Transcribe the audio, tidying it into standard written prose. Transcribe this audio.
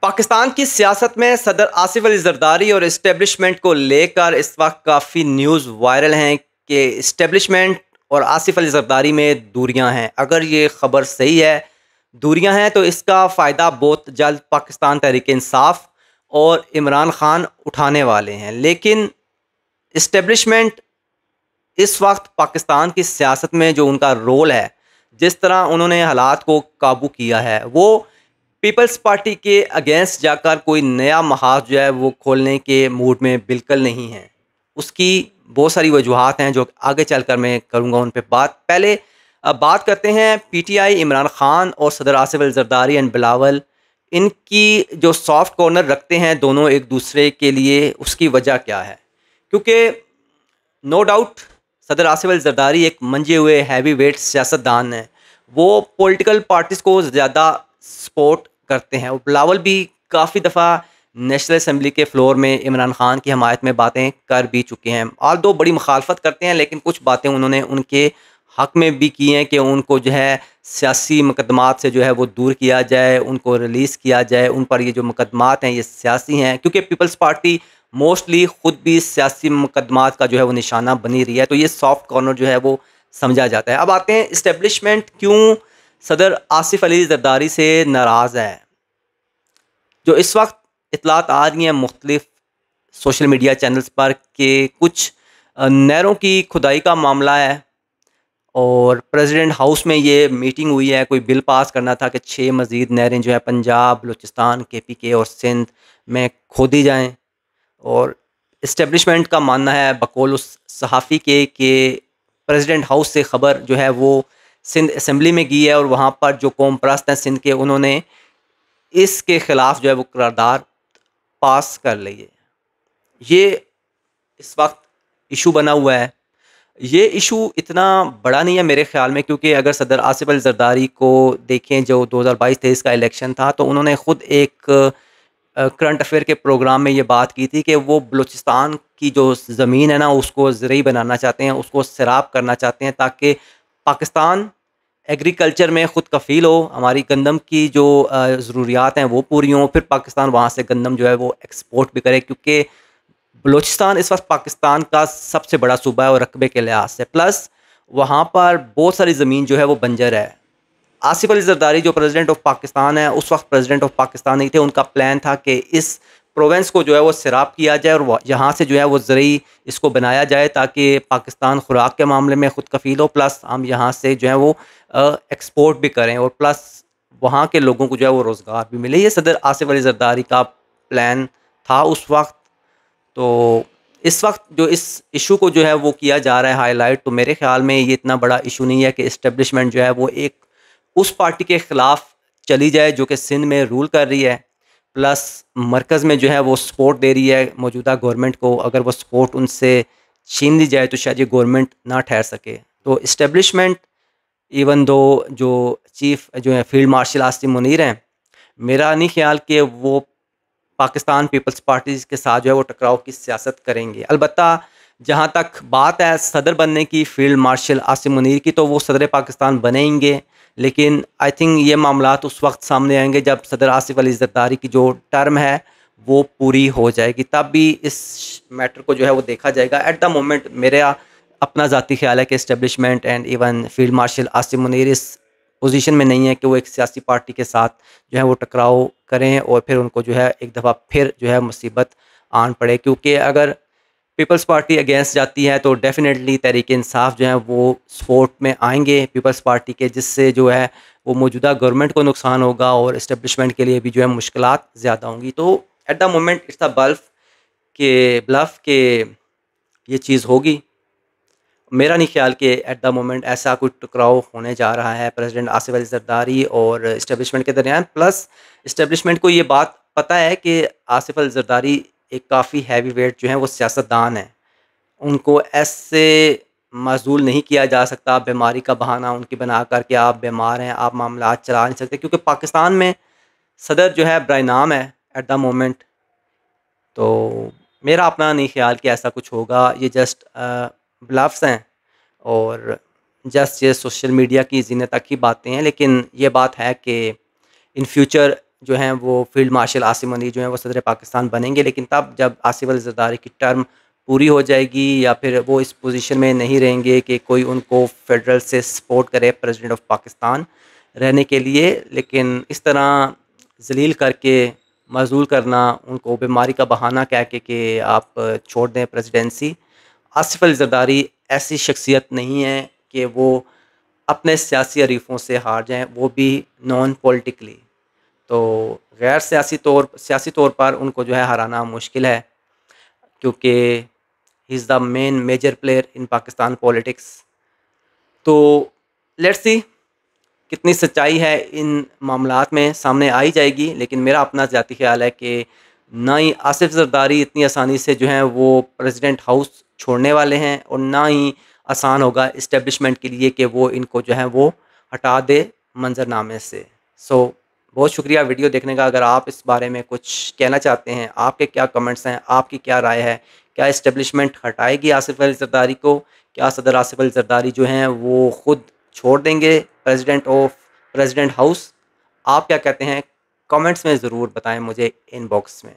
पाकिस्तान की सियासत में सदर आसिफ अली जरदारी और इस्टेब्लिशमेंट को लेकर इस वक्त काफ़ी न्यूज़ वायरल हैं कि इस्टेब्लिशमेंट और आसिफ अली जरदारी में दूरियां हैं। अगर ये ख़बर सही है, दूरियां हैं, तो इसका फ़ायदा बहुत जल्द पाकिस्तान तहरीक इंसाफ और इमरान खान उठाने वाले हैं। लेकिन इस्टेब्लिशमेंट इस वक्त पाकिस्तान की सियासत में जो उनका रोल है, जिस तरह उन्होंने हालात को काबू किया है, वो पीपल्स पार्टी के अगेंस्ट जाकर कोई नया महाज जो है वो खोलने के मूड में बिल्कुल नहीं है। उसकी बहुत सारी वजूहात हैं जो आगे चलकर मैं करूँगा उन पे बात। पहले बात करते हैं पीटीआई, इमरान खान और सदर आसिफ अली जरदारी एंड बिलावल, इनकी जो सॉफ्ट कॉर्नर रखते हैं दोनों एक दूसरे के लिए, उसकी वजह क्या है? क्योंकि नो डाउट सदर आसिफ अली जरदारी एक मंजे हुए हैवी वेट सियासतदान हैं। वो पॉलिटिकल पार्टीज़ को ज़्यादा सपोर्ट करते हैं और बिलावल भी काफ़ी दफ़ा नेशनल असम्बली के फ्लोर में इमरान खान की हमायत में बातें कर भी चुके हैं। ऑल्दो बड़ी मुखालफत करते हैं, लेकिन कुछ बातें उन्होंने उनके हक़ में भी की हैं कि उनको जो है सियासी मुकदमात से जो है वो दूर किया जाए, उनको रिलीज़ किया जाए। उन पर ये जो मुकदमात हैं ये सियासी हैं, क्योंकि पीपल्स पार्टी मोस्टली ख़ुद भी सियासी मुकदमात का जो है वो निशाना बनी रही है। तो ये सॉफ्ट कॉर्नर जो है वो समझा जाता है। अब आते हैं इस्टेब्लिशमेंट क्यों सदर आसिफ अली जरदारी से नाराज़ है। जो इस वक्त इतलात आ रही हैं मुख्तलिफ सोशल मीडिया चैनल्स पर कि कुछ नहरों की खुदाई का मामला है और प्रेसिडेंट हाउस में ये मीटिंग हुई है। कोई बिल पास करना था कि 6 मज़ीद नहरें जो है पंजाब, बलूचिस्तान, KPK और सिंध में खोदी जाएँ। और इस्टेब्लिशमेंट का मानना है बकौल उस सहाफ़ी के कि प्रेसिडेंट हाउस से ख़बर जो है वो सिंध असम्बली में गई है और वहाँ पर जो कौम परस्त हैं सिंध के, उन्होंने इसके ख़िलाफ़ जो है वो करारदाद पास कर ली है। ये इस वक्त इशू बना हुआ है। ये इशू इतना बड़ा नहीं है मेरे ख़्याल में, क्योंकि अगर सदर आसिफ अली जरदारी को देखें, जो 2022-23 का इलेक्शन था, तो उन्होंने ख़ुद एक करंट अफेयर के प्रोग्राम में ये बात की थी कि वो बलूचिस्तान की जो ज़मीन है ना, उसको ज़रई बनाना चाहते हैं, उसको सैराब करना चाहते हैं, ताकि पाकिस्तान एग्रीकल्चर में ख़ुद कफ़ील हो, हमारी गंदम की जो ज़रूरियात हैं वो पूरी हों, फिर पाकिस्तान वहाँ से गंदम जो है वो एक्सपोर्ट भी करे। क्योंकि बलूचिस्तान इस वक्त पाकिस्तान का सबसे बड़ा सूबा है और रकबे के लिहाज से, प्लस वहाँ पर बहुत सारी ज़मीन जो है वो बंजर है। आसिफ अली जरदारी जो प्रेसिडेंट ऑफ पाकिस्तान है, उस वक्त प्रेसिडेंट ऑफ पाकिस्तान नहीं थे। उनका प्लान था कि इस प्रोविंस को जो है वो सैराब किया जाए और यहाँ से जो है वो ज़रई इसको बनाया जाए, ताकि पाकिस्तान खुराक के मामले में ख़ुद कफ़ील हो, प्लस हम यहाँ से जो है वो एक्सपोर्ट भी करें और प्लस वहाँ के लोगों को जो है वो रोज़गार भी मिले। ये सदर आसिफ अली जरदारी का प्लान था उस वक्त। तो इस वक्त जो इस इशू को जो है वो किया जा रहा है हाईलाइट, तो मेरे ख़्याल में ये इतना बड़ा इशू नहीं है कि इस्टेब्लिशमेंट जो है वो एक उस पार्टी के ख़िलाफ़ चली जाए जो कि सिंध में रूल कर रही है, प्लस मरकज़ में जो है वो सपोर्ट दे रही है मौजूदा गवर्नमेंट को। अगर वो सपोर्ट उनसे छीन ली जाए तो शायद ये गवर्नमेंट ना ठहर सके। तो इस्टेब्लिशमेंट, इवन दो जो चीफ़ जो है फील्ड मार्शल आसिम मुनीर हैं, मेरा नहीं ख्याल कि वो पाकिस्तान पीपल्स पार्टी के साथ जो है वो टकराव की सियासत करेंगे। अलबत्ता जहाँ तक बात है सदर बनने की फील्ड मार्शल आसिम मुनीर की, तो वो सदर पाकिस्तान बनेंगे। लेकिन आई थिंक ये मामलात उस वक्त सामने आएंगे जब सदर आसिफ अली जरदारी की जो टर्म है वो पूरी हो जाएगी, तब भी इस मैटर को जो है वो देखा जाएगा। एट द मोमेंट मेरा अपना ज़ाती ख्याल है कि establishment and even field marshal Asim Munir इस पोजीशन में नहीं है कि वो एक सियासी पार्टी के साथ जो है वो टकराव करें और फिर उनको जो है एक दफ़ा फिर जो है मुसीबत आन पड़े। क्योंकि अगर पीपल्स पार्टी अगेंस्ट जाती है तो डेफिनेटली तहरीक इंसाफ जो है वो सपोर्ट में आएंगे पीपल्स पार्टी के, जिससे जो है वो मौजूदा गवर्नमेंट को नुकसान होगा और इस्टेब्लिशमेंट के लिए भी जो है मुश्किलात ज़्यादा होंगी। तो at the moment it's the bluff के ये चीज़ होगी। मेरा नहीं ख्याल कि एट द मोमेंट ऐसा कोई टकराव होने जा रहा है प्रेसिडेंट आसिफ अली जरदारी और इस्टेब्लिशमेंट के दरमियान। प्लस इस्टेब्लिशमेंट को ये बात पता है कि आसिफ अली जरदारी एक काफ़ी हैवी वेट जो है वो सियासतदान है, उनको ऐसे माजूल नहीं किया जा सकता बीमारी का बहाना उनकी बना कर कि आप बीमार हैं, आप मामला चला नहीं सकते। क्योंकि पाकिस्तान में सदर जो है बराइनाम है एट द मोमेंट। तो मेरा अपना नहीं ख्याल कि ऐसा कुछ होगा। ये जस्ट ब्लफ्स हैं और जस्ट ये सोशल मीडिया की ज़ीनत तक की बातें हैं। लेकिन ये बात है कि इन फ्यूचर जो हैं वो फ़ील्ड मार्शल आसिम मनीर जो हैं वो सदर पाकिस्तान बनेंगे, लेकिन तब जब आसिफ अली ज़रदारी की टर्म पूरी हो जाएगी या फिर वो इस पोजीशन में नहीं रहेंगे कि कोई उनको फेडरल से सपोर्ट करे प्रेसिडेंट ऑफ पाकिस्तान रहने के लिए। लेकिन इस तरह ज़लील करके, मज़लूल करना, उनको बीमारी का बहाना कह के कि आप छोड़ दें प्रेसिडेंसी। आसिफ अली ज़रदारी ऐसी शख्सियत नहीं है कि वो अपने सियासी हरीफों से हार जाएँ, वो भी नॉन पॉलिटिकली। तो गैर सियासी तौर पर उनको जो है हराना मुश्किल है, क्योंकि he is the main major player in Pakistan politics. तो लेट्स सी कितनी सच्चाई है इन मामलात में, सामने आ ही जाएगी। लेकिन मेरा अपना ज़ाती ख़्याल है कि ना ही आसिफ ज़रदारी इतनी आसानी से जो है वो प्रेसिडेंट हाउस छोड़ने वाले हैं, और ना ही आसान होगा इस्टेब्लिशमेंट के लिए कि वो इनको जो है वो हटा दे मंजरनामे से। सो बहुत शुक्रिया वीडियो देखने का। अगर आप इस बारे में कुछ कहना चाहते हैं, आपके क्या कमेंट्स हैं, आपकी क्या राय है? क्या इस्टेब्लिशमेंट हटाएगी आसिफ अली ज़रदारी को? क्या सदर आसिफ अली ज़रदारी जो हैं वो ख़ुद छोड़ देंगे प्रेसिडेंट हाउस? आप क्या कहते हैं? कमेंट्स में ज़रूर बताएं मुझे इनबॉक्स में।